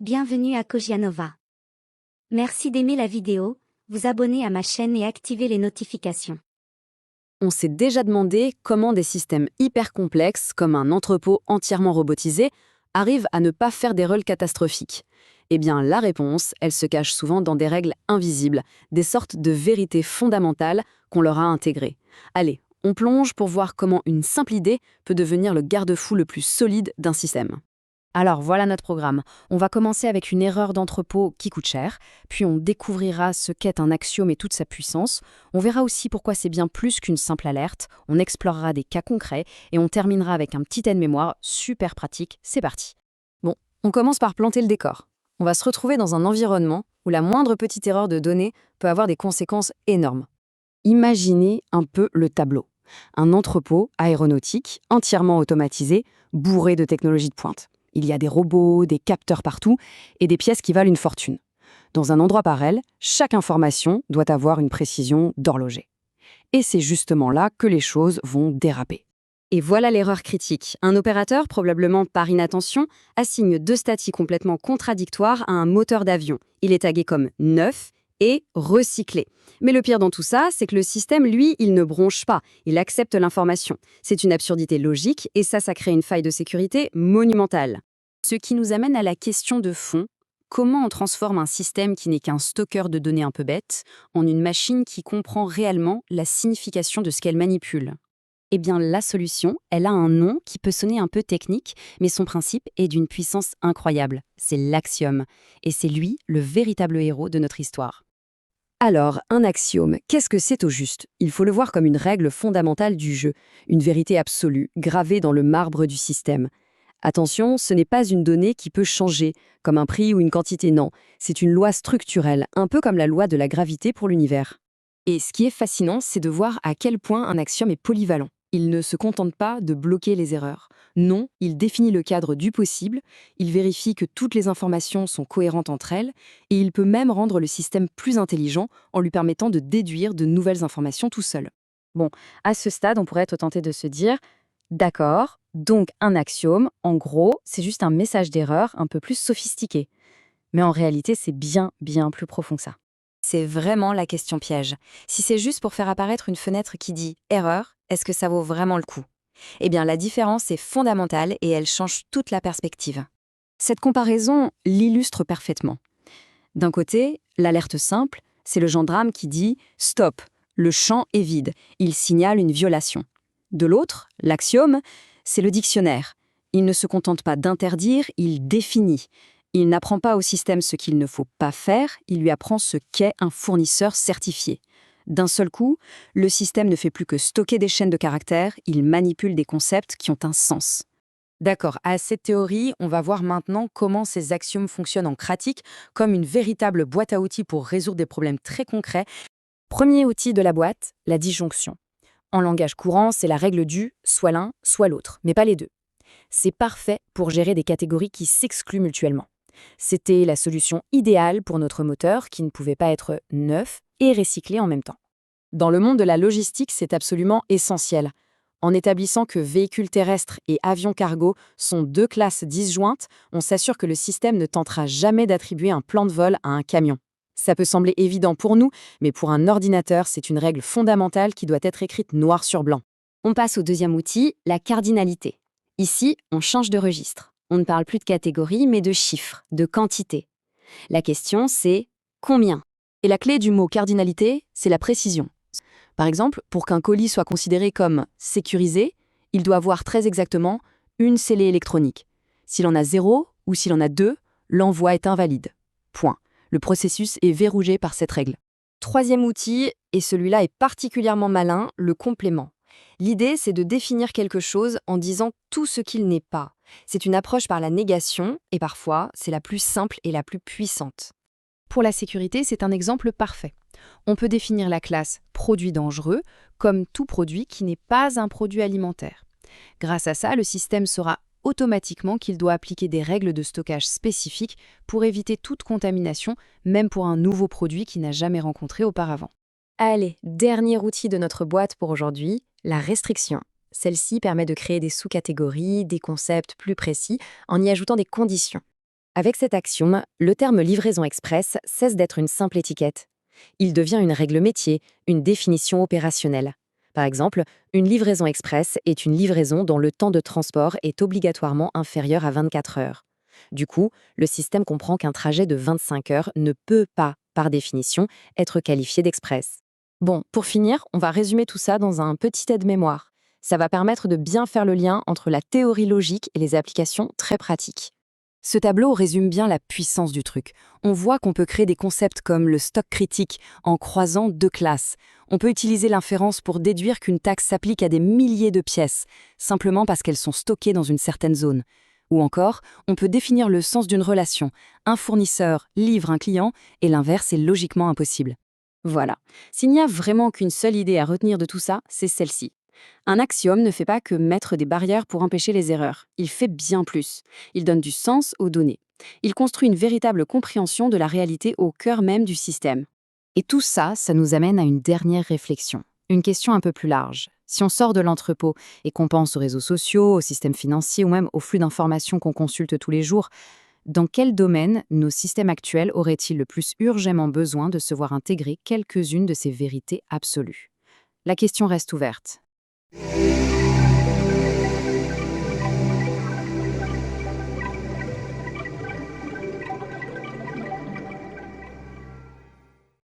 Bienvenue à Kogianova. Merci d'aimer la vidéo, vous abonner à ma chaîne et activer les notifications. On s'est déjà demandé comment des systèmes hyper complexes, comme un entrepôt entièrement robotisé, arrivent à ne pas faire des rôles catastrophiques. Eh bien, la réponse, elle se cache souvent dans des règles invisibles, des sortes de vérités fondamentales qu'on leur a intégrées. Allez, on plonge pour voir comment une simple idée peut devenir le garde-fou le plus solide d'un système. Alors voilà notre programme. On va commencer avec une erreur d'entrepôt qui coûte cher, puis on découvrira ce qu'est un axiome et toute sa puissance. On verra aussi pourquoi c'est bien plus qu'une simple alerte, on explorera des cas concrets et on terminera avec un petit aide-mémoire super pratique. C'est parti. Bon, on commence par planter le décor. On va se retrouver dans un environnement où la moindre petite erreur de données peut avoir des conséquences énormes. Imaginez un peu le tableau. Un entrepôt aéronautique entièrement automatisé, bourré de technologies de pointe. Il y a des robots, des capteurs partout et des pièces qui valent une fortune. Dans un endroit pareil, chaque information doit avoir une précision d'horloger. Et c'est justement là que les choses vont déraper. Et voilà l'erreur critique. Un opérateur, probablement par inattention, assigne deux statistiques complètement contradictoires à un moteur d'avion. Il est tagué comme neuf et recyclé. Mais le pire dans tout ça, c'est que le système, lui, il ne bronche pas, il accepte l'information. C'est une absurdité logique et ça crée une faille de sécurité monumentale. Ce qui nous amène à la question de fond, comment on transforme un système qui n'est qu'un stockeur de données un peu bête en une machine qui comprend réellement la signification de ce qu'elle manipule? Eh bien, la solution, elle a un nom qui peut sonner un peu technique, mais son principe est d'une puissance incroyable. C'est l'axiome. Et c'est lui, le véritable héros de notre histoire. Alors, un axiome, qu'est-ce que c'est au juste? Il faut le voir comme une règle fondamentale du jeu, une vérité absolue, gravée dans le marbre du système. Attention, ce n'est pas une donnée qui peut changer, comme un prix ou une quantité, non. C'est une loi structurelle, un peu comme la loi de la gravité pour l'univers. Et ce qui est fascinant, c'est de voir à quel point un axiome est polyvalent. Il ne se contente pas de bloquer les erreurs. Non, il définit le cadre du possible, il vérifie que toutes les informations sont cohérentes entre elles, et il peut même rendre le système plus intelligent en lui permettant de déduire de nouvelles informations tout seul. Bon, à ce stade, on pourrait être tenté de se dire « D'accord, donc un axiome, en gros, c'est juste un message d'erreur un peu plus sophistiqué. » Mais en réalité, c'est bien plus profond que ça. C'est vraiment la question piège. Si c'est juste pour faire apparaître une fenêtre qui dit « erreur », est-ce que ça vaut vraiment le coup? Eh bien, la différence est fondamentale et elle change toute la perspective. Cette comparaison l'illustre parfaitement. D'un côté, l'alerte simple, c'est le gendarme qui dit « stop », le champ est vide, il signale une violation. De l'autre, l'axiome, c'est le dictionnaire. Il ne se contente pas d'interdire, il définit. Il n'apprend pas au système ce qu'il ne faut pas faire, il lui apprend ce qu'est un fournisseur certifié. D'un seul coup, le système ne fait plus que stocker des chaînes de caractères, il manipule des concepts qui ont un sens. D'accord, à cette théorie, on va voir maintenant comment ces axiomes fonctionnent en pratique, comme une véritable boîte à outils pour résoudre des problèmes très concrets. Premier outil de la boîte, la disjonction. En langage courant, c'est la règle du soit l'un, soit l'autre, mais pas les deux. C'est parfait pour gérer des catégories qui s'excluent mutuellement. C'était la solution idéale pour notre moteur qui ne pouvait pas être neuf et recyclé en même temps. Dans le monde de la logistique, c'est absolument essentiel. En établissant que véhicules terrestres et avions cargo sont deux classes disjointes, on s'assure que le système ne tentera jamais d'attribuer un plan de vol à un camion. Ça peut sembler évident pour nous, mais pour un ordinateur, c'est une règle fondamentale qui doit être écrite noir sur blanc. On passe au deuxième outil, la cardinalité. Ici, on change de registre. On ne parle plus de catégorie, mais de chiffres, de quantité. La question, c'est combien? Et la clé du mot cardinalité, c'est la précision. Par exemple, pour qu'un colis soit considéré comme sécurisé, il doit avoir très exactement une scellée électronique. S'il en a 0 ou s'il en a 2, l'envoi est invalide. Point. Le processus est verrouillé par cette règle. Troisième outil, et celui-là est particulièrement malin, le complément. L'idée, c'est de définir quelque chose en disant tout ce qu'il n'est pas. C'est une approche par la négation, et parfois, c'est la plus simple et la plus puissante. Pour la sécurité, c'est un exemple parfait. On peut définir la classe « produit dangereux » comme tout produit qui n'est pas un produit alimentaire. Grâce à ça, le système saura automatiquement qu'il doit appliquer des règles de stockage spécifiques pour éviter toute contamination, même pour un nouveau produit qu'il n'a jamais rencontré auparavant. Allez, dernier outil de notre boîte pour aujourd'hui, la restriction. Celle-ci permet de créer des sous-catégories, des concepts plus précis, en y ajoutant des conditions. Avec cet axiome, le terme livraison express cesse d'être une simple étiquette. Il devient une règle métier, une définition opérationnelle. Par exemple, une livraison express est une livraison dont le temps de transport est obligatoirement inférieur à 24 heures. Du coup, le système comprend qu'un trajet de 25 heures ne peut pas, par définition, être qualifié d'express. Bon, pour finir, on va résumer tout ça dans un petit aide-mémoire. Ça va permettre de bien faire le lien entre la théorie logique et les applications très pratiques. Ce tableau résume bien la puissance du truc. On voit qu'on peut créer des concepts comme le stock critique en croisant deux classes. On peut utiliser l'inférence pour déduire qu'une taxe s'applique à des milliers de pièces, simplement parce qu'elles sont stockées dans une certaine zone. Ou encore, on peut définir le sens d'une relation. Un fournisseur livre un client et l'inverse est logiquement impossible. Voilà. S'il n'y a vraiment qu'une seule idée à retenir de tout ça, c'est celle-ci. Un axiome ne fait pas que mettre des barrières pour empêcher les erreurs. Il fait bien plus. Il donne du sens aux données. Il construit une véritable compréhension de la réalité au cœur même du système. Et tout ça, ça nous amène à une dernière réflexion. Une question un peu plus large. Si on sort de l'entrepôt et qu'on pense aux réseaux sociaux, au système financier ou même au flux d'informations qu'on consulte tous les jours, dans quel domaine nos systèmes actuels auraient-ils le plus urgemment besoin de se voir intégrer quelques-unes de ces vérités absolues? La question reste ouverte.